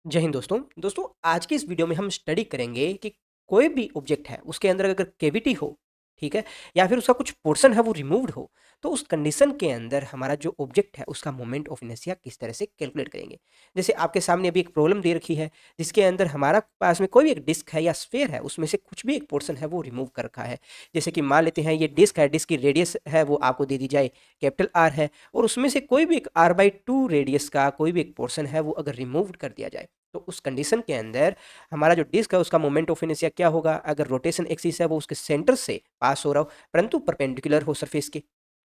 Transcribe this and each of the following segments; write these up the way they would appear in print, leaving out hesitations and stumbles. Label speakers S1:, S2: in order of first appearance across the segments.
S1: जय हिंद दोस्तों। आज की इस वीडियो में हम स्टडी करेंगे कि कोई भी ऑब्जेक्ट है उसके अंदर अगर कैविटी हो, ठीक है, या फिर उसका कुछ पोर्शन है वो रिमूव्ड हो, तो उस कंडीशन के अंदर हमारा जो ऑब्जेक्ट है उसका मोमेंट ऑफ इनर्शिया किस तरह से कैलकुलेट करेंगे। जैसे आपके सामने अभी एक प्रॉब्लम दे रखी है जिसके अंदर हमारा पास में कोई भी एक डिस्क है या स्फीयर है, उसमें से कुछ भी एक पोर्शन है वो रिमूव कर रखा है। जैसे कि मान लेते हैं ये डिस्क है, डिस्क की रेडियस है वो आपको दे दी जाए कैपिटल आर है, और उसमें से कोई भी एक r/2 रेडियस का कोई भी एक पोर्शन है वो अगर रिमूव कर दिया जाए, तो उस कंडीशन के अंदर हमारा जो डिस्क है उसका मोमेंट ऑफ इनर्शिया क्या होगा। अगर रोटेशन एक्सिस है वो उसके सेंटर से पास हो रहा हो परंतु परपेंडिकुलर हो सरफेस के,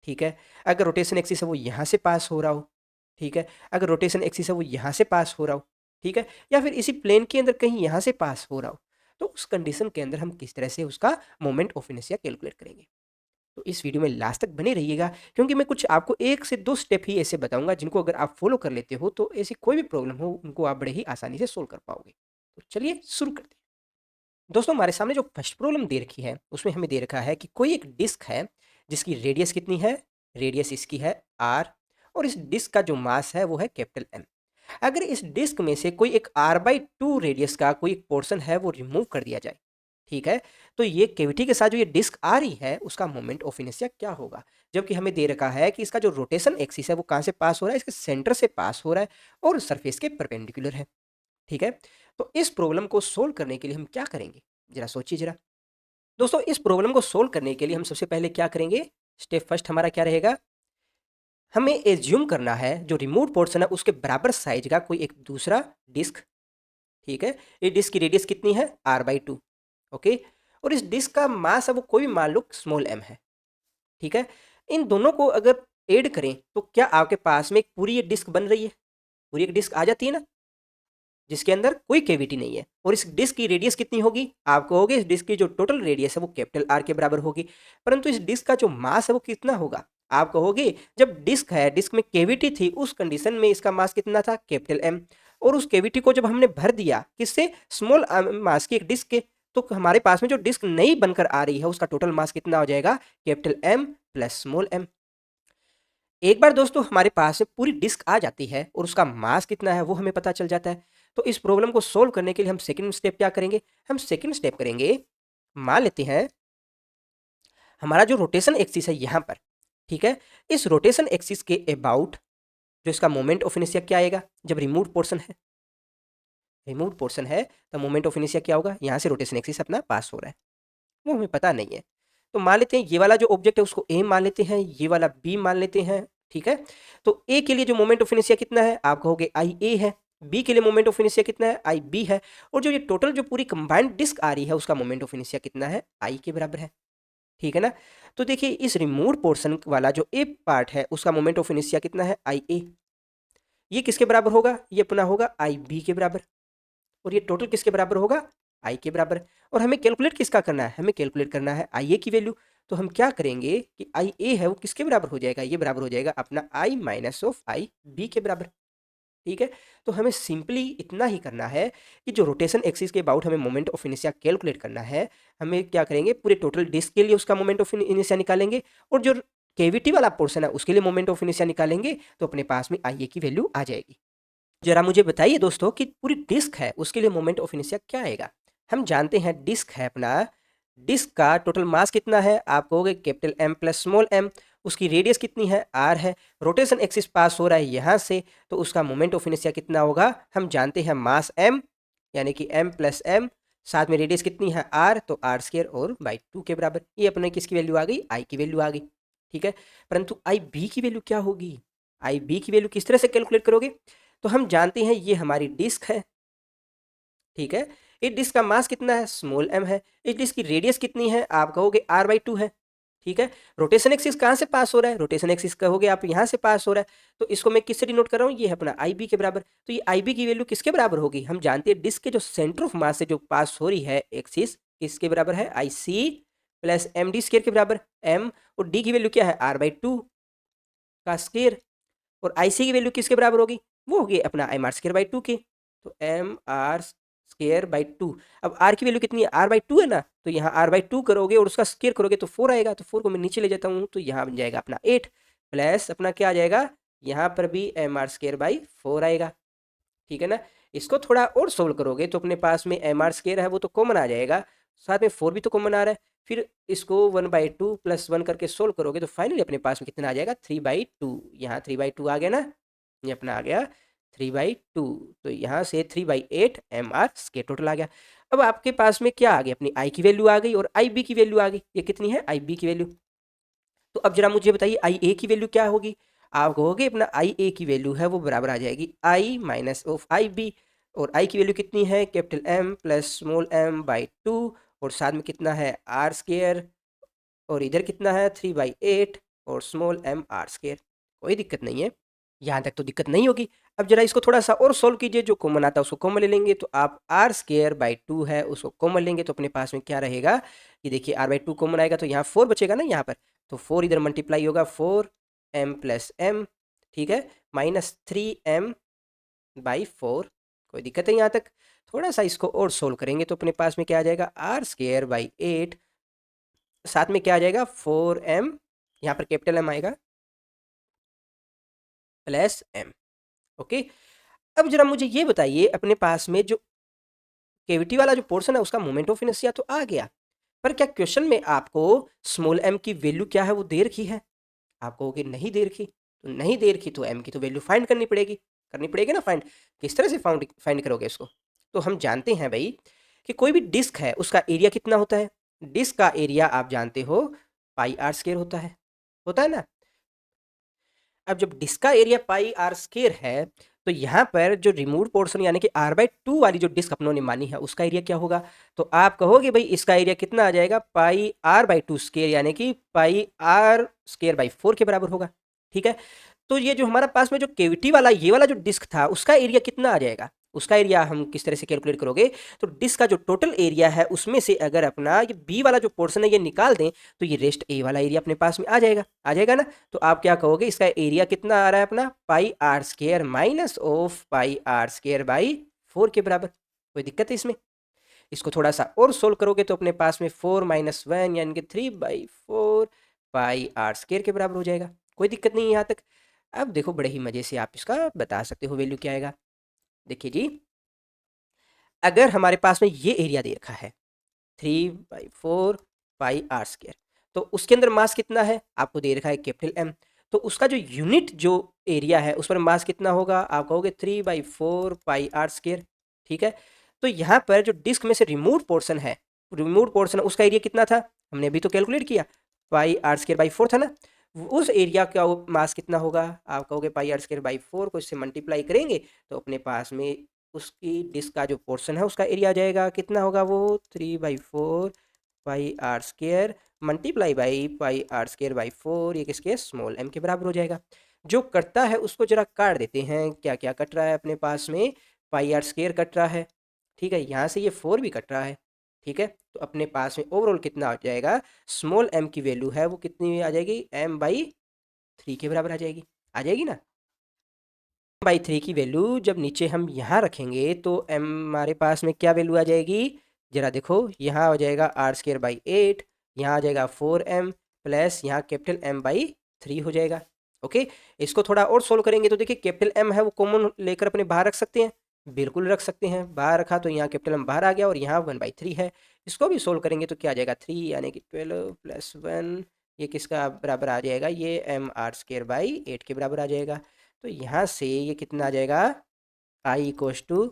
S1: ठीक है। अगर रोटेशन एक्सिस है वो यहाँ से पास हो रहा हो, ठीक है। अगर रोटेशन एक्सिस है वो यहाँ से पास हो रहा हो, ठीक है, या फिर इसी प्लेन के अंदर कहीं यहाँ से पास हो रहा हो, तो उस कंडीशन के अंदर हम किस तरह से उसका मोमेंट ऑफ इनर्शिया कैलकुलेट करेंगे। तो इस वीडियो में लास्ट तक बने रहिएगा, क्योंकि मैं कुछ आपको 1 से 2 स्टेप ही ऐसे बताऊँगा जिनको अगर आप फ़ॉलो कर लेते हो तो ऐसी कोई भी प्रॉब्लम हो उनको आप बड़े ही आसानी से सॉल्व कर पाओगे। तो चलिए शुरू करते हैं। दोस्तों हमारे सामने जो फर्स्ट प्रॉब्लम दे रखी है उसमें हमें दे रखा है कि कोई एक डिस्क है जिसकी रेडियस कितनी है, रेडियस इसकी है r, और इस डिस्क का जो मास है वो है कैपिटल M। अगर इस डिस्क में से कोई एक r/2 रेडियस का कोई एक पोर्शन है वो रिमूव कर दिया जाए, ठीक है, तो ये कैविटी के साथ जो ये डिस्क आ रही है उसका मोमेंट ऑफ इनर्शिया क्या होगा। जबकि हमें दे रखा है कि इसका जो रोटेशन एक्सिस है वो कहाँ से पास हो रहा है, इसके सेंटर से पास हो रहा है और सरफेस के परपेंडिकुलर है, ठीक है। तो इस प्रॉब्लम को सोल्व करने के लिए हम क्या करेंगे, जरा सोचिए जरा। दोस्तों इस प्रॉब्लम को सोल्व करने के लिए हम सबसे पहले क्या करेंगे, स्टेप फर्स्ट हमारा क्या रहेगा, हमें एज्यूम करना है जो रिमूव पोर्शन है उसके बराबर साइज का कोई एक दूसरा डिस्क, ठीक है। ये डिस्क की रेडियस कितनी है, r/2, ओके। और इस डिस्क का मास है वो कोई भी मान लो स्मॉल m है, ठीक है। इन दोनों को अगर ऐड करें तो क्या आपके पास में एक पूरी ये डिस्क बन रही है, पूरी एक डिस्क आ जाती है ना, जिसके अंदर कोई कैविटी नहीं है। और इस डिस्क की रेडियस कितनी होगी, आप कहोगे इस डिस्क की जो टोटल रेडियस है वो कैपिटल आर के बराबर होगी, परंतु इस डिस्क का जो मास है वो कितना होगा। आप कहोगे जब डिस्क है, डिस्क में कैविटी थी, उस कंडीशन में इसका मास कितना था, कैपिटल एम। और उस कैविटी को जब हमने भर दिया किससे, स्मॉल मास की एक डिस्क के, तो हमारे पास में जो डिस्क नई बनकर आ रही है उसका टोटल मास कितना हो जाएगा, capital M plus small M. एक बार दोस्तों हमारे पास पूरी डिस्क आ जाती है और उसका मास कितना है वो हमें पता चल जाता है, तो इस प्रॉब्लम को सोल्व करने के लिए हम सेकंड स्टेप क्या करेंगे, हम सेकंड स्टेप करेंगे, मान लेते हैं हमारा जो रोटेशन एक्सिस है यहाँ पर, ठीक है, इस रोटेशन एक्सिस के अबाउट जो इसका मोमेंट ऑफ इनर्शिया क्या आएगा, जब रिमूव पोर्शन है, रिमूव पोर्शन है तो मोमेंट ऑफ इनर्शिया क्या होगा, यहाँ से रोटेशन एक्सिस अपना पास हो रहा है, वो हमें पता नहीं है। तो मान लेते हैं ये वाला जो ऑब्जेक्ट है उसको ए मान लेते हैं, ये वाला बी मान लेते हैं, ठीक है। तो ए के लिए जो मोमेंट ऑफ इनर्शिया कितना है, आप कहोगे आई ए है। बी के लिए मोमेंट ऑफ इनर्शिया कितना है, आई बी है। और जो ये टोटल जो पूरी कंबाइंड डिस्क आ रही है उसका मोमेंट ऑफ इनर्शिया कितना है, आई के बराबर है, ठीक है ना। तो देखिए इस रिमूव पोर्शन वाला जो ए पार्ट है उसका मोमेंट ऑफ इनर्शिया कितना है, आई ए। ये किसके बराबर होगा, ये अपना होगा आई बी के बराबर। और ये टोटल किसके बराबर होगा, आई के बराबर। और हमें कैलकुलेट किसका करना है, हमें कैलकुलेट करना है आई ए की वैल्यू। तो हम क्या करेंगे कि आई ए है वो किसके बराबर हो जाएगा, ये बराबर हो जाएगा अपना आई माइनस ऑफ आई बी के बराबर, ठीक है। तो हमें सिंपली इतना ही करना है कि जो रोटेशन एक्सिस के अबाउट हमें मोमेंट ऑफ इनर्शिया कैलकुलेट करना है, हमें क्या करेंगे पूरे टोटल डिस्क के लिए उसका मोमेंट ऑफ इनर्शिया निकालेंगे, और जो केविटी वाला पोर्शन है उसके लिए मोमेंट ऑफ इनर्शिया निकालेंगे, तो अपने पास में आई ए की वैल्यू आ जाएगी। जरा मुझे बताइए दोस्तों कि पूरी डिस्क है उसके लिए मोमेंट ऑफ इनर्शिया क्या आएगा। हम जानते हैं डिस्क है अपना, डिस्क का टोटल मास कितना है, आप कहोगे capital M plus small M. उसकी रेडियस कितनी है, आर है। रोटेशन एक्सिस पास हो रहा है यहाँ से, तो उसका मोमेंट ऑफ इनर्शिया कितना होगा, हम जानते हैं मास एम यानी कि एम प्लस एम, साथ में रेडियस कितनी है आर, तो आर स्क्वायर और बाई 2 के बराबर। ये अपने किसकी वैल्यू आ गई, आई की वैल्यू आ गई, ठीक है। परंतु आई बी की वैल्यू क्या होगी, आई बी की वैल्यू किस तरह से कैलकुलेट करोगे। तो हम जानते हैं ये हमारी डिस्क है, ठीक है। इस डिस्क का मास कितना है, स्मॉल एम है। इस डिस्क की रेडियस कितनी है, आप कहोगे r/2 है, ठीक है। रोटेशन एक्सिस कहाँ से पास हो रहा है, रोटेशन एक्सिस कहोगे आप यहाँ से पास हो रहा है, तो इसको मैं किससे डिनोट कर रहा हूँ, ये है अपना आई बी के बराबर। तो ये आई बी की वैल्यू किसके बराबर होगी, हम जानते हैं डिस्क के जो सेंटर ऑफ मास से जो पास हो रही है एक्सिस, किसके बराबर है, I C plus M D square के बराबर, एम। और डी की वैल्यू क्या है, r/2 का स्क्र। और आई सी की वैल्यू किसके बराबर होगी, वो होगी अपना एम आर स्क्र बाई 2 के। तो एम आर स्क्र बाई 2, अब आर की वैल्यू कितनी है, r/2 है ना, तो यहाँ r/2 करोगे और उसका स्क्र करोगे तो 4 आएगा, तो 4 को मैं नीचे ले जाता हूँ तो यहाँ बन जाएगा अपना 8 प्लस अपना क्या आ जाएगा, यहाँ पर भी एम आर स्क्र बाई 4 आएगा, ठीक है ना। इसको थोड़ा और सोल्व करोगे तो अपने पास में एम आर स्केयर है वो तो कॉमन आ जाएगा, साथ में 4 भी तो कॉमन आ रहा है। फिर इसको 1/2 + 1 करके सोल्व करोगे तो फाइनली अपने पास में कितना आ जाएगा, 3/2। यहाँ 3/2 आ गया ना, ये अपना आ गया 3/2। तो यहाँ से 3/8 एम आर स्केयर टोटल आ गया। अब आपके पास में क्या आ गया, अपनी आई की वैल्यू आ गई और आई बी की वैल्यू आ गई। ये कितनी है, आई बी की वैल्यू। तो अब जरा मुझे बताइए आई ए की वैल्यू क्या होगी। आप कहोगे अपना आई ए की वैल्यू है वो बराबर आ जाएगी I minus of I B. और आई की वैल्यू कितनी है, capital M plus small M by 2। और साथ में कितना है, आर स्केयर। और इधर कितना है, 3/8 और स्मॉल एम आर स्केयर। कोई दिक्कत नहीं है, यहाँ तक तो दिक्कत नहीं होगी। अब जरा इसको थोड़ा सा और सोल्व कीजिए, जो कॉमन आता है उसको कॉमन ले लेंगे। तो आप आर स्केयर बाई 2 है उसको कॉमन लेंगे तो अपने पास में क्या रहेगा, ये देखिए आर बाई 2 कॉमन आएगा तो यहाँ 4 बचेगा ना यहाँ पर। तो 4 इधर मल्टीप्लाई होगा, 4m प्लस m, ठीक है, -3m/4। कोई दिक्कत है यहाँ तक। थोड़ा सा इसको और सोल्व करेंगे तो अपने पास में क्या आ जाएगा, आर स्केयर बाई 8, साथ में क्या आ जाएगा 4m, यहाँ पर कैपिटल एम आएगा, प्लस m। ओके। अब जरा मुझे ये बताइए, अपने पास में जो कैविटी वाला जो पोर्शन है उसका मोमेंट ऑफ इनर्शिया तो आ गया, पर क्या क्वेश्चन में आपको स्मॉल m की वैल्यू क्या है वो दे रखी है। आप कहोगे नहीं दे रखी, तो नहीं दे रखी तो m की तो वैल्यू फाइंड करनी पड़ेगी ना फाइंड। किस तरह से फाइंड फाइंड करोगे इसको। तो हम जानते हैं भाई कि कोई भी डिस्क है उसका एरिया कितना होता है। डिस्क का एरिया आप जानते हो पाई आर स्क्वायर होता है ना। अब जब डिस्क का एरिया पाई आर स्क्वायर है तो यहाँ पर जो रिमूव पोर्शन यानी कि r/2 वाली जो डिस्क अपनों ने मानी है उसका एरिया क्या होगा। तो आप कहोगे भाई इसका एरिया कितना आ जाएगा, पाई r/2 स्क्वायर यानी कि पाई आर स्क्वायर बाई 4 के बराबर होगा। ठीक है। तो ये जो हमारा पास में जो केविटी वाला ये वाला जो डिस्क था उसका एरिया कितना आ जाएगा, उसका एरिया हम किस तरह से कैलकुलेट करोगे। तो डिस्क का जो टोटल एरिया है उसमें से अगर अपना ये बी वाला जो पोर्शन है ये निकाल दें तो ये रेस्ट ए वाला एरिया अपने पास में आ जाएगा ना। तो आप क्या कहोगे, इसका एरिया कितना आ रहा है अपना, pi R square minus of pi R square by 4 के बराबर। कोई दिक्कत है इसमें। इसको थोड़ा सा और सोल्व करोगे तो अपने पास में 4 - 1 यानी कि 3/4 पाई आर स्क्वायर के बराबर हो जाएगा। कोई दिक्कत नहीं है यहाँ तक। अब देखो बड़े ही मज़े से आप इसका बता सकते हो वैल्यू क्या आएगा। देखिए जी, अगर हमारे पास में ये एरिया दे रखा है 3/4 पाई आर स्क्वायर, तो उसके अंदर मास कितना है आपको दे रखा है कैपिटल एम। तो उसका जो यूनिट जो एरिया है उस पर मास कितना होगा, आप कहोगे 3/4 पाई आर स्क्वायर। ठीक है। तो यहाँ पर जो डिस्क में से रिमूव पोर्शन उसका एरिया कितना था, हमने अभी तो कैलकुलेट किया, पाई आर स्क्वायर बाई 4 था ना। उस एरिया का मास कितना होगा, आप कहोगे पाई आर स्क्वायर बाई 4 को इससे मल्टीप्लाई करेंगे तो अपने पास में उसकी डिस्क का जो पोर्शन है उसका एरिया आ जाएगा, कितना होगा वो 3/4 pi R square multiply by pi R square by 4, ये किसके स्मॉल एम के बराबर हो जाएगा। जो कटता है उसको जरा काट देते हैं, क्या क्या कट रहा है अपने पास में, पाई आर स्क्वायर कट रहा है, ठीक है, यहाँ से ये 4 भी कट रहा है। ठीक है। तो अपने पास में ओवरऑल कितना आ जाएगा, स्मॉल एम की वैल्यू है वो कितनी आ जाएगी, m/3 के बराबर आ जाएगी ना। बाई 3 की वैल्यू जब नीचे हम यहाँ रखेंगे तो m हमारे पास में क्या वैल्यू आ जाएगी, जरा देखो यहाँ हो जाएगा आर स्क्वायर बाई 8, यहाँ आ जाएगा 4m प्लस यहाँ कैपिटल m/3 हो जाएगा। ओके। इसको थोड़ा और सोल्व करेंगे तो देखिए कैपिटल m है वो कॉमन लेकर अपने बाहर रख सकते हैं, बिल्कुल रख सकते हैं। बाहर रखा तो यहाँ कैपिटल m बाहर आ गया और यहाँ 1/3 है। इसको भी सोल्व करेंगे तो क्या आ जाएगा 3 यानी कि 12 + 1, ये किसका बराबर आ जाएगा, ये m आर स्क्वायर बाई 8 के बराबर आ जाएगा। तो यहाँ से ये कितना आ जाएगा, I equals to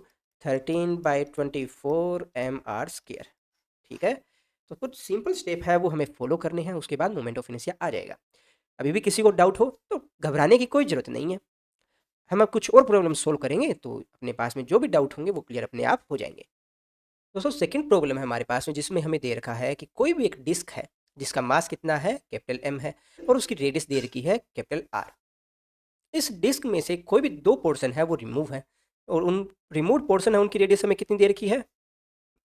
S1: 13/24 M R square. ठीक है। तो कुछ सिंपल स्टेप है वो हमें फॉलो करने हैं, उसके बाद मोमेंट ऑफ इनर्शिया आ जाएगा। अभी भी किसी को डाउट हो तो घबराने की कोई ज़रूरत नहीं है, हम अब कुछ और प्रॉब्लम सोल्व करेंगे तो अपने पास में जो भी डाउट होंगे वो क्लियर अपने आप हो जाएंगे। दोस्तों सेकंड प्रॉब्लम है हमारे पास में जिसमें हमें दे रखा है कि कोई भी एक डिस्क है जिसका मास कितना है, कैपिटल एम है, और उसकी रेडियस दे रखी है कैपिटल आर। इस डिस्क में से कोई भी 2 पोर्शन है वो रिमूव है और उन रिमूव पोर्शन है उनकी रेडियस हमें कितनी दे रखी है,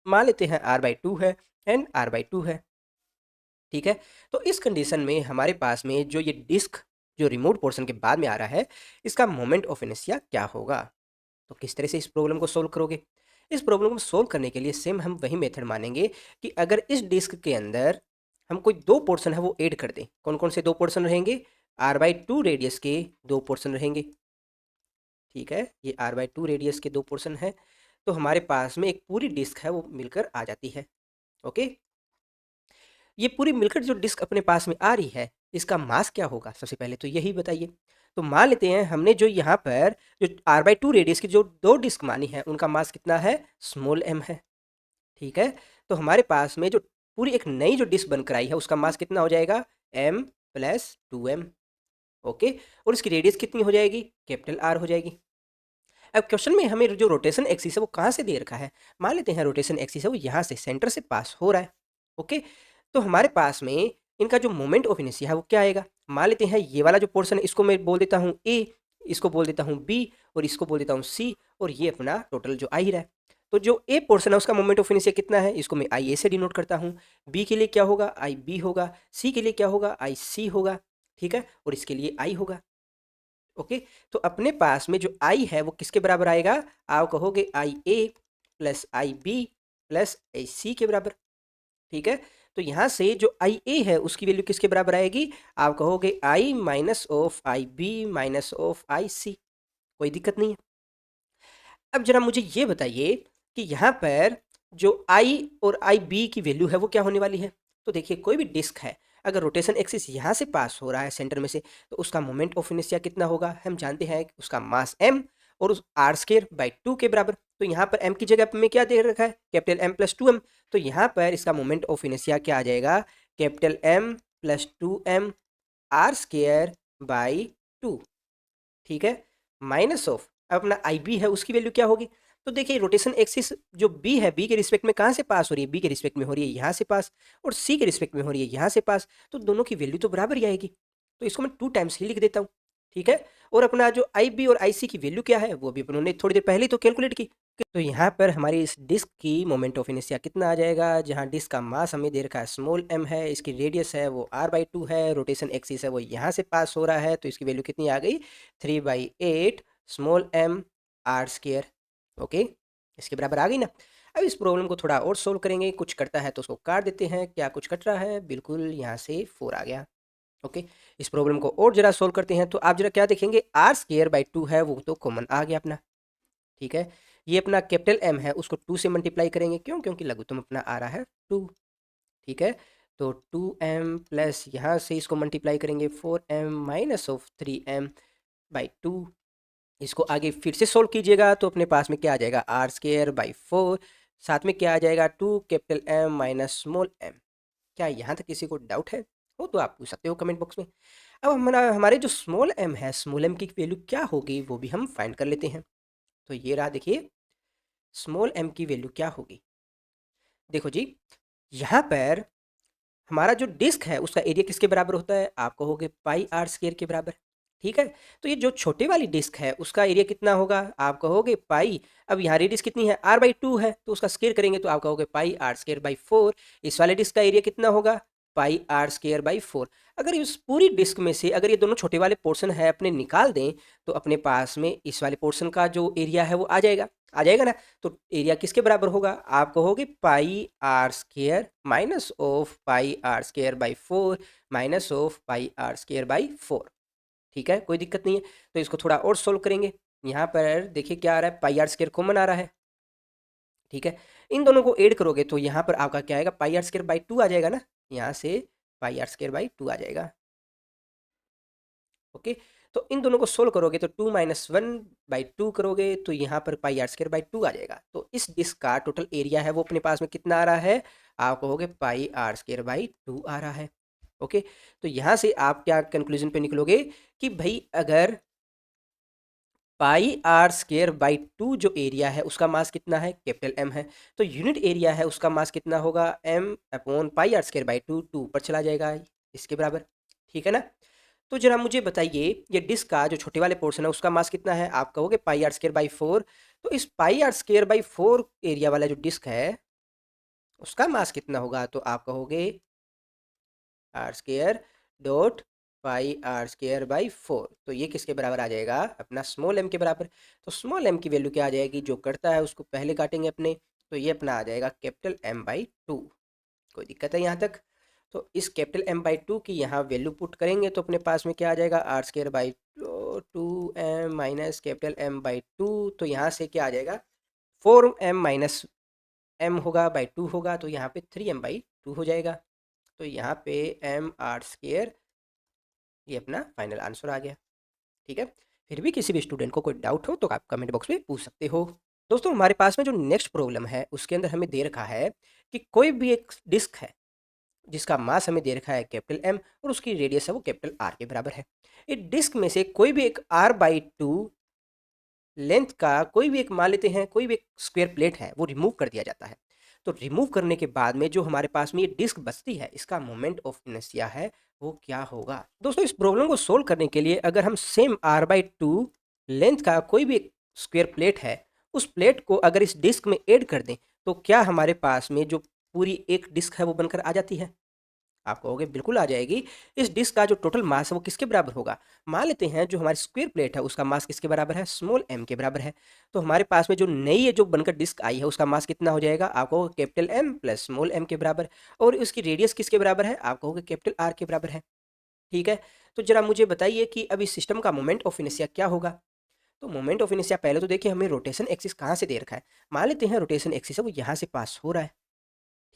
S1: मान लेते हैं r/2 है एंड r/2 है। ठीक है। तो इस कंडीशन में हमारे पास में जो ये डिस्क जो रिमूव पोर्शन के बाद में आ रहा है इसका मोमेंट ऑफ इनर्शिया क्या होगा। तो किस तरह से इस प्रॉब्लम को सोल्व करोगे। इस प्रॉब्लम को सोल्व करने के लिए सेम हम वही मेथड मानेंगे कि अगर इस डिस्क के अंदर हम कोई 2 पोर्शन है वो ऐड कर दें। कौन कौन से 2 पोर्शन रहेंगे, r/2 रेडियस के 2 पोर्शन रहेंगे। ठीक है, ये r/2 रेडियस के 2 पोर्शन है, तो हमारे पास में एक पूरी डिस्क है वो मिलकर आ जाती है। ओके, ये पूरी मिलकर जो डिस्क अपने पास में आ रही है, इसका मास क्या होगा? सबसे पहले तो यही बताइए। तो मान लेते हैं हमने जो यहाँ पर जो r/2 रेडियस की जो 2 डिस्क मानी है, उनका मास कितना है? स्मॉल m है। ठीक है, तो हमारे पास में जो पूरी एक नई जो डिस्क बनकर आई है, उसका मास कितना हो जाएगा? m plus 2m। ओके, और इसकी रेडियस कितनी हो जाएगी? कैपिटल R हो जाएगी। अब क्वेश्चन में हमें जो रोटेशन एक्सिस है वो कहाँ से दे रखा है? मान लेते हैं रोटेशन एक्सिस है वो यहाँ से सेंटर से पास हो रहा है। ओके, तो हमारे पास में इनका जो मोमेंट ऑफ इनर्शिया है वो क्या आएगा? मान लेते हैं ये वाला जो पोर्शन है इसको मैं बोल देता हूँ ए, इसको बोल देता हूँ बी और इसको बोल देता हूँ सी, और ये अपना टोटल जो आ ही रहा है। तो जो ए पोर्शन है उसका मोमेंट ऑफ इनर्शिया कितना है? इसको मैं आई ए से डिनोट करता हूँ। बी के लिए क्या होगा? आई बी होगा। सी के लिए क्या होगा? आई सी होगा। ठीक है, और इसके लिए आई होगा। ओके, तो अपने पास में जो आई है वो किसके बराबर आएगा? आप कहोगे आई ए प्लस आई बी प्लस आई सी के बराबर। ठीक है, तो यहाँ से जो आई ए है उसकी वैल्यू किसके बराबर आएगी? आप कहोगे I minus of I B minus of I C. कोई दिक्कत नहीं है। अब जरा मुझे ये बताइए कि यहाँ पर जो आई और आई बी की वैल्यू है वो क्या होने वाली है? तो देखिए, कोई भी डिस्क है, अगर रोटेशन एक्सिस यहाँ से पास हो रहा है सेंटर में से, तो उसका मोमेंट ऑफ इनर्शिया कितना होगा? हम जानते हैं कि उसका मास m और उस आर स्क्वायर बाई 2 के बराबर। तो यहाँ पर m की जगह पर में क्या दे रखा है? Capital M plus 2m। तो यहाँ पर इसका मोमेंट ऑफ इनर्शिया क्या आ जाएगा? Capital M plus 2m R square by 2। ठीक है, माइनस ऑफ अपना आई बी है उसकी वैल्यू क्या होगी? तो देखिए, रोटेशन एक्सिस जो बी है, बी के रिस्पेक्ट में कहाँ से पास हो रही है? बी के रिस्पेक्ट में हो रही है यहाँ से पास, और सी के रिस्पेक्ट में हो रही है यहाँ से पास। तो दोनों की वैल्यू तो बराबर ही आएगी, तो इसको मैं 2 टाइम्स ही लिख देता हूँ। ठीक है, और अपना जो आई बी और आई सी की वैल्यू क्या है वो भी अपन ने थोड़ी देर पहले तो कैलकुलेट की। तो यहाँ पर हमारी इस डिस्क की मोमेंट ऑफ इनर्शिया कितना आ जाएगा? जहाँ डिस्क का मास हमें दे रखा है स्मॉल m है, इसकी रेडियस है वो r/2 है, रोटेशन एक्सिस है वो यहाँ से पास हो रहा है, तो इसकी वैल्यू कितनी आ गई? 3/8 small m R square. Okay, इसके बराबर आ गई ना। अब इस प्रॉब्लम को थोड़ा और सोल्व करेंगे। कुछ कटता है तो उसको काट देते हैं। क्या कुछ कट रहा है? बिल्कुल, यहाँ से 4 आ गया। ओके, इस प्रॉब्लम को और जरा सोल्व करते हैं। तो आप जरा क्या देखेंगे? आर स्क्वायर बाई 2 है वो तो कॉमन आ गया अपना। ठीक है, ये अपना कैपिटल M है उसको 2 से मल्टीप्लाई करेंगे। क्यों? क्योंकि लघुत्तम अपना आ रहा है 2। ठीक है, तो 2m प्लस यहाँ से इसको मल्टीप्लाई करेंगे 4m minus of 3m by 2। इसको आगे फिर से सोल्व कीजिएगा तो अपने पास में क्या आ जाएगा? आर स्क्वायर बाई 4, साथ में क्या आ जाएगा? 2 capital M minus small m। क्या यहाँ तक किसी को डाउट है? हो तो आप पूछ सकते हो कमेंट बॉक्स में। अब हमारे जो स्मॉल m है, स्मॉल m की वैल्यू क्या होगी वो भी हम फाइंड कर लेते हैं। तो ये रहा, देखिए स्मॉल m की वैल्यू क्या होगी। देखो जी, यहाँ पर हमारा जो डिस्क है उसका एरिया किसके बराबर होता है? आप कहोगे पाई आर स्क्वायर के बराबर। ठीक है, तो ये जो छोटे वाली डिस्क है उसका एरिया कितना होगा? आप कहोगे पाई। अब यहाँ रेडियस कितनी है? r/2 है, तो उसका स्क्वायर करेंगे तो आप कहोगे पाई आर स्क्वायर बाई 4। इस वाले डिस्क का एरिया कितना होगा? पाई आर स्क्वायर बाई 4। अगर इस पूरी डिस्क में से अगर ये दोनों छोटे वाले पोर्शन है अपने निकाल दें, तो अपने पास में इस वाले पोर्शन का जो एरिया है वो आ जाएगा ना। तो एरिया किसके बराबर होगा? आप कहोगे pi R square minus of pi R square by 4 minus of pi R square by 4। ठीक है, कोई दिक्कत नहीं है। तो इसको थोड़ा और सोल्व करेंगे। यहाँ पर देखिए क्या आ रहा है? पाई आर स्क्वायर कॉमन आ रहा है। ठीक है, इन दोनों को ऐड करोगे तो यहाँ पर आपका क्या आएगा? पाई आर स्क्वायर बाई 2 आ जाएगा ना। यहाँ से पाई आर स्क्वायर बाई 2 आ जाएगा। ओके, तो इन दोनों को सोल्व करोगे तो 2 माइनस 1/2 करोगे तो यहाँ पर पाई आर स्क्वायर बाई 2 आ जाएगा। तो इस डिस्क का टोटल एरिया है वो अपने पास में कितना आ रहा है? आप कहोगे पाई आर स्क्वायर बाई 2 आ रहा है। ओके, तो यहाँ से आप क्या कंक्लूजन पे निकलोगे कि भाई अगर पाई आर स्क्वायर बाई 2 जो एरिया है उसका मास कितना है? कैपिटल M है, तो यूनिट एरिया है उसका मास कितना होगा? m upon pi R square by 2। 2 ऊपर चला जाएगा इसके बराबर। ठीक है ना। तो जरा मुझे बताइए, ये डिस्क का जो छोटे वाले पोर्शन है उसका मास कितना है? आप कहोगे पाई आर स्क्वायर बाई 4। तो इस पाई आर स्क्वायर बाई 4 एरिया वाला जो डिस्क है उसका मास कितना होगा? तो आप कहोगे R square dot pi R square by 4। तो ये किसके बराबर आ जाएगा? अपना स्मॉल m के बराबर। तो स्मॉल m की वैल्यू क्या आ जाएगी? जो करता है उसको पहले काटेंगे अपने, तो ये अपना आ जाएगा कैपिटल M बाई 2। कोई दिक्कत है यहाँ तक? तो इस कैपिटल M बाई 2 की यहाँ वैल्यू पुट करेंगे तो अपने पास में क्या आ जाएगा? R square by 2m minus capital M by 2, तो यहाँ से क्या आ जाएगा 4m माइनस m होगा बाई 2 होगा, तो यहाँ पे 3m बाई 2 हो जाएगा। तो यहाँ पे m आर स्क्वेयर ये अपना फाइनल आंसर आ गया। ठीक है, फिर भी किसी भी स्टूडेंट को कोई डाउट हो तो आप कमेंट बॉक्स में पूछ सकते हो। दोस्तों हमारे पास में जो नेक्स्ट प्रॉब्लम है उसके अंदर हमें दे रखा है कि कोई भी एक डिस्क है जिसका मास हमें दे रखा है कैपिटल एम और उसकी रेडियस है वो कैपिटल आर के बराबर है। इस डिस्क में से कोई भी एक आर बाई 2 लेंथ का कोई भी एक मान लेते हैं, कोई भी एक स्क्वायर प्लेट है वो रिमूव कर दिया जाता है। तो रिमूव करने के बाद में जो हमारे पास में ये डिस्क बचती है इसका मोमेंट ऑफ इनर्शिया है वो क्या होगा। दोस्तों इस प्रॉब्लम को सोल्व करने के लिए अगर हम सेम आर बाई 2 लेंथ का कोई भी एक स्क्वायर प्लेट है उस प्लेट को अगर इस डिस्क में ऐड कर दें तो क्या हमारे पास में जो पूरी एक डिस्क है वो बनकर आ जाती है। आप कहोगे बिल्कुल आ जाएगी। इस डिस्क का जो टोटल मास है वो किसके बराबर होगा। मान लेते हैं जो हमारी स्क्वायर प्लेट है उसका मास किसके बराबर है, स्मॉल m के बराबर है। तो हमारे पास में जो नई है जो बनकर डिस्क आई है उसका मास कितना हो जाएगा, आप कहोगे capital M plus small m के बराबर। और उसकी रेडियस किसके बराबर है, आप कहोगे कैपिटल R के बराबर है। ठीक है, तो जरा मुझे बताइए कि अब इस सिस्टम का मोमेंट ऑफ इनर्शिया क्या होगा। तो मोमेंट ऑफ इनर्शिया पहले तो देखिए हमें रोटेशन एक्सिस कहाँ से दे रखा है। मान लेते हैं रोटेशन एक्सिस है वो यहाँ से पास हो रहा है।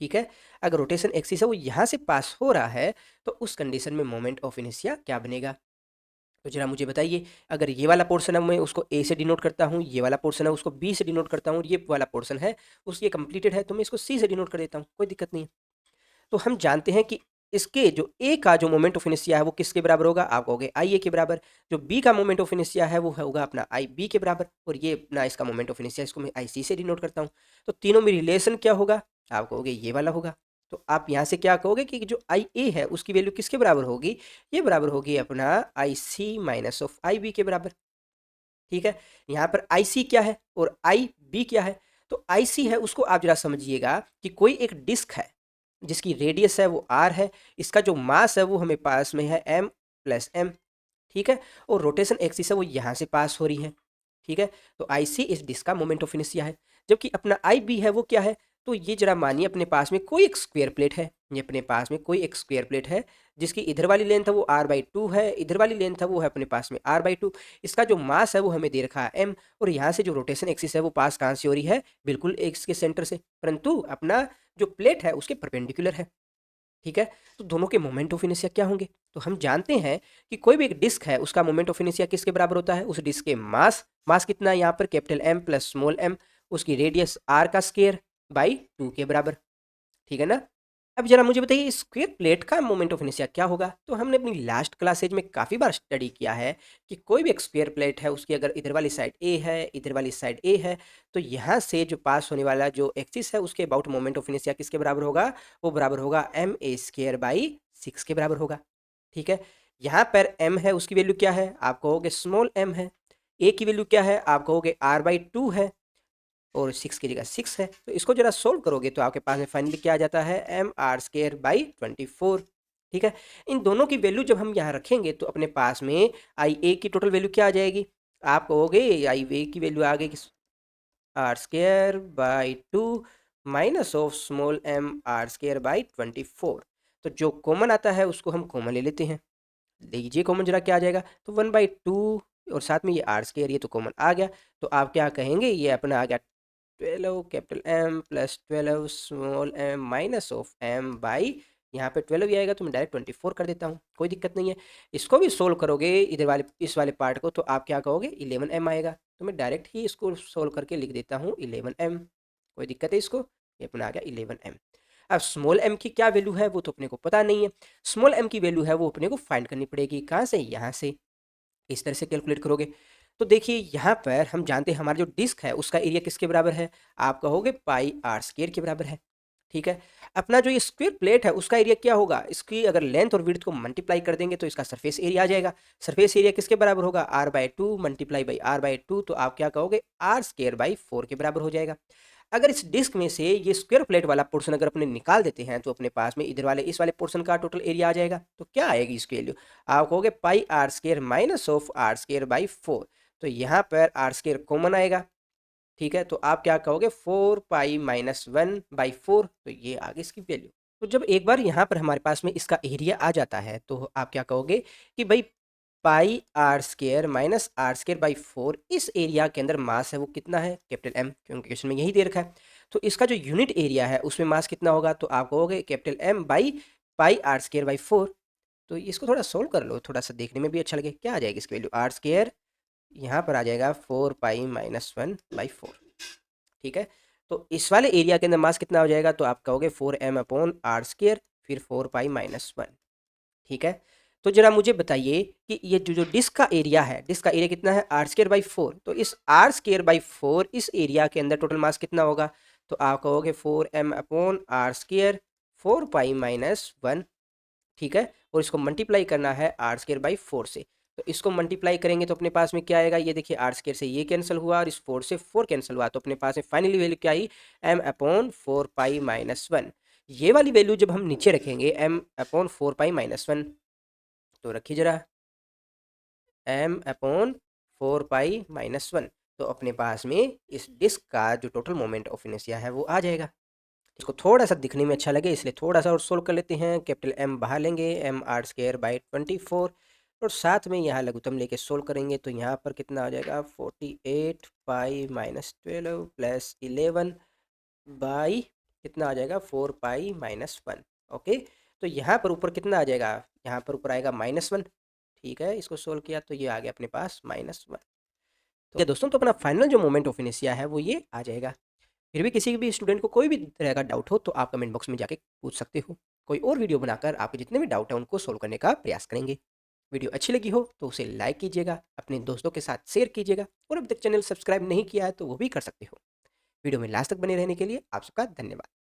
S1: ठीक है, अगर रोटेशन एक्सिस है वो यहाँ से पास हो रहा है तो उस कंडीशन में मोमेंट ऑफ इनर्शिया क्या बनेगा। तो जरा मुझे बताइए, अगर ये वाला पोर्शन है मैं उसको ए से डिनोट करता हूँ, ये वाला पोर्शन है उसको बी से डिनोट करता हूँ, और ये वाला पोर्शन है उस ये कंप्लीटेड है तो मैं इसको सी से डिनोट कर देता हूँ, कोई दिक्कत नहीं है। तो हम जानते हैं कि इसके जो ए का जो मोमेंट ऑफ इनर्शिया है वो किसके बराबर होगा, आप कहोगे आई ए के बराबर। जो बी का मोमेंट ऑफ इनर्शिया है वो होगा अपना आई बी के बराबर, और ये अपना इसका मोमेंट ऑफ इनर्शिया इसको मैं आई सी से डिनोट करता हूँ। तो तीनों में रिलेशन क्या होगा, आप कहोगे ये वाला होगा। तो आप यहाँ से क्या कहोगे कि जो आई ए है उसकी वैल्यू किसके बराबर होगी, ये बराबर होगी अपना आई सी माइनस ऑफ आई बी के बराबर। ठीक है, यहाँ पर आई सी क्या है और आई बी क्या है। तो आई सी है उसको आप जरा समझिएगा कि कोई एक डिस्क है जिसकी रेडियस है वो आर है, इसका जो मास है वो हमें पास में है एम प्लस एम। ठीक है, और रोटेशन एक्सिस है वो यहाँ से पास हो रही है। ठीक है, तो आई सी इस डिस्क का मोमेंट ऑफ इनर्शिया है। जबकि अपना आई बी है वो क्या है, तो ये जरा मानिए अपने पास में कोई एक स्क्वायर प्लेट है, ये अपने पास में कोई एक स्क्वायर प्लेट है जिसकी इधर वाली लेंथ है वो आर बाई 2 है, इधर वाली लेंथ है वो है अपने पास में आर बाई 2। इसका जो मास है वो हमें दे रखा है एम, और यहाँ से जो रोटेशन एक्सिस है वो पास कहाँ से हो रही है, बिल्कुल एक्स के सेंटर से, परंतु अपना जो प्लेट है उसके परपेंडिकुलर है। ठीक है, तो दोनों के मोमेंट ऑफ इनर्शिया क्या होंगे। तो हम जानते हैं कि कोई भी एक डिस्क है उसका मोमेंट ऑफ इनर्शिया किसके बराबर होता है, उस डिस्क के मास कितना है यहाँ पर capital M plus small M, उसकी रेडियस आर का स्क्वायर बाई 2 के बराबर। ठीक है ना। अब जरा मुझे बताइए स्क्वायर प्लेट का मोमेंट ऑफ इनर्शिया क्या होगा। तो हमने अपनी लास्ट क्लासेज में काफ़ी बार स्टडी किया है कि कोई भी एक स्क्वायर प्लेट है उसकी अगर इधर वाली साइड ए है इधर वाली साइड ए है तो यहाँ से जो पास होने वाला जो एक्सिस है उसके अबाउट मोमेंट ऑफ इनर्शिया किसके बराबर होगा, वो बराबर होगा एम ए स्क्वायर बाई 6 के बराबर होगा। ठीक है, यहाँ पर एम है उसकी वैल्यू क्या है, आप कहोगे स्मॉल एम है। ए की वैल्यू क्या है, आप कहोगे आर बाई 2 है, और 6 की जगह 6 है। तो इसको जरा सोल्व करोगे तो आपके पास में फाइनली क्या आ जाता है एम आर स्क्वायर बाई 24। ठीक है, इन दोनों की वैल्यू जब हम यहाँ रखेंगे तो अपने पास में आई ए की टोटल वैल्यू क्या आ जाएगी, आप कहोगे आई ए की वैल्यू आ गई R square by 2 minus of small M R square by 24। तो जो कॉमन आता है उसको हम कॉमन ले लेते हैं, लीजिए कॉमन जरा क्या आ जाएगा, तो 1/2 और साथ में ये आर स्क्वायर ये तो कॉमन आ गया। तो आप क्या कहेंगे, ये अपना आ गया 12 capital M plus 12 small M minus of M by, यहाँ पे 12 ही आएगा तो मैं डायरेक्ट 24 कर देता हूँ, कोई दिक्कत नहीं है। इसको भी सोल्व करोगे इधर वाले इस वाले पार्ट को तो आप क्या कहोगे 11m आएगा, तो मैं डायरेक्ट ही इसको सोल्व करके लिख देता हूँ 11m, कोई दिक्कत है इसको, ये अपना आ गया 11m। अब स्मॉल m की क्या वैल्यू है वो तो अपने को पता नहीं है, स्मॉल m की वैल्यू है वो अपने को फाइंड करनी पड़ेगी, कहाँ से, यहाँ से। इस तरह से कैलकुलेट करोगे तो देखिए यहाँ पर हम जानते हैं हमारा जो डिस्क है उसका एरिया किसके बराबर है, आप कहोगे पाई आर स्क्वायर के बराबर है। ठीक है, अपना जो ये स्क्वायर प्लेट है उसका एरिया क्या होगा, इसकी अगर लेंथ और विड्थ को मल्टीप्लाई कर देंगे तो इसका सरफेस एरिया आ जाएगा। सरफेस एरिया किसके बराबर होगा, R by 2 multiply by R by 2, तो आप क्या कहोगे आर स्क्वायर बाई 4 के बराबर हो जाएगा। अगर इस डिस्क में से ये स्क्वायर प्लेट वाला पोर्शन अगर अपने निकाल देते हैं तो अपने पास में इधर वाले इस वाले पोर्शन का टोटल एरिया आ जाएगा। तो क्या आएगी इसकी वैल्यू, आप कहोगे pi R square minus of R square by 4, तो यहाँ पर आर स्क्वायर कॉमन आएगा। ठीक है, तो आप क्या कहोगे 4 पाई माइनस 1/4, तो ये आ गई इसकी वैल्यू। तो जब एक बार यहाँ पर हमारे पास में इसका एरिया आ जाता है तो आप क्या कहोगे कि भाई pi R square minus R square by 4। इस एरिया के अंदर मास है वो कितना है, कैपिटल एम, क्योंकि क्वेश्चन में यही दे रखा है। तो इसका जो यूनिट एरिया है उसमें मास कितना होगा, तो आप कहोगे capital M by pi R square by 4। तो इसको थोड़ा सोल्व कर लो, थोड़ा सा देखने में भी अच्छा लगे। क्या आ जाएगी इसकी वैल्यू, आर स्केयर यहाँ पर आ जाएगा 4 पाई माइनस 1 बाई 4। ठीक है, तो इस वाले एरिया के अंदर मास कितना हो जाएगा, तो आप कहोगे 4m अपॉन आर स्केयर फिर 4 पाई माइनस 1। ठीक है, तो जरा मुझे बताइए कि ये जो डिस्क का एरिया है, डिस्क का एरिया कितना है, आर स्केयर बाई 4। तो इस आर स्केयर बाई 4 इस एरिया के अंदर टोटल मास कितना होगा, तो आप कहोगे 4m upon R square 4 pi minus 1। ठीक है, और इसको मल्टीप्लाई करना है आर स्केयर बाई 4 से। तो इसको मल्टीप्लाई करेंगे तो अपने पास में क्या आएगा, ये देखिए आर स्केयर से ये कैंसिल हुआ और इस 4 से 4 कैंसिल हुआ, तो अपने पास में फाइनली वैल्यू क्या आई, m अपॉन 4 पाई माइनस 1। ये वाली वैल्यू जब हम नीचे रखेंगे m अपॉन 4 पाई माइनस 1, तो रखिए जरा m अपॉन 4 पाई माइनस 1, तो अपने पास में इस डिस्क का जो टोटल मोमेंट ऑफ इनर्शिया है वो आ जाएगा। इसको थोड़ा सा दिखने में अच्छा लगे इसलिए थोड़ा सा और सोल्व कर लेते हैं। कैपिटल एम बाहर लेंगे, एम आर स्क्वायर बाई 24, और साथ में यहाँ लघुत्तम लेके सोल्व करेंगे तो यहाँ पर कितना आ जाएगा 48 पाई माइनस 12 प्लस 11 बाई कितना आ जाएगा 4 पाई माइनस 1। ओके, तो यहाँ पर ऊपर कितना आ जाएगा, यहाँ पर ऊपर आएगा -1। ठीक है, इसको सोल्व किया तो ये आ गया अपने पास -1। तो ये दोस्तों, तो अपना फाइनल जो मोमेंट ऑफ इनर्शिया है वो ये आ जाएगा। फिर भी किसी भी स्टूडेंट को कोई भी तरह का डाउट हो तो आप कमेंट बॉक्स में जाके पूछ सकते हो। कोई और वीडियो बनाकर आपके जितने भी डाउट हैं उनको सोल्व करने का प्रयास करेंगे। वीडियो अच्छी लगी हो तो उसे लाइक कीजिएगा, अपने दोस्तों के साथ शेयर कीजिएगा, और अभी तक चैनल सब्सक्राइब नहीं किया है तो वो भी कर सकते हो। वीडियो में लास्ट तक बने रहने के लिए आप सबका धन्यवाद।